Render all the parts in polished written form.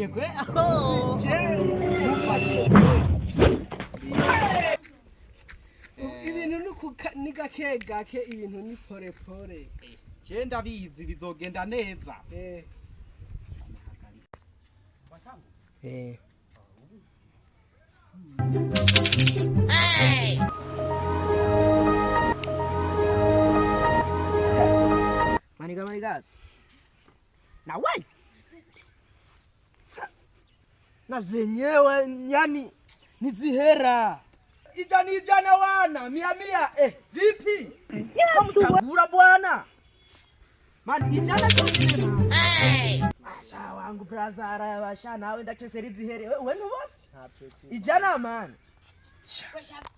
kwe. Ibintu ni gake gake, ibintu ni pore pore. Je ndabizi bizogenda neza. Manigazi. Na wai. Na zenyewe yani nizihera. Ijana wana 100 vipi? Kwa mtagura bwana. Mani ijana kile na. Asha wangu brazara washa nawe ndakeseri zihere. Wewe nubona? Ijana man.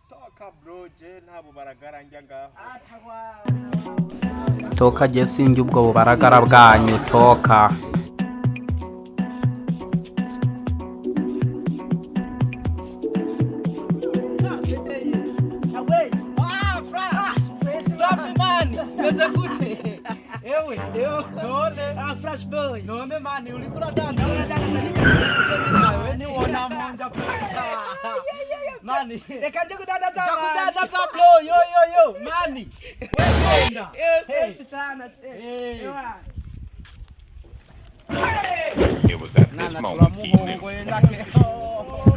Toka bro je ntabo baragara njya ngaho. Acha wa. Toka je singi ubwo bubaragara bwanyu toka. Fresh boy. None mani ulikula danda. Wewe ni wona monja pe. Mani. Ekaje kudanda za mani. Kudanda za bro. Yo. Mani. Wenda. Fresh sana. It was at this moment he knew.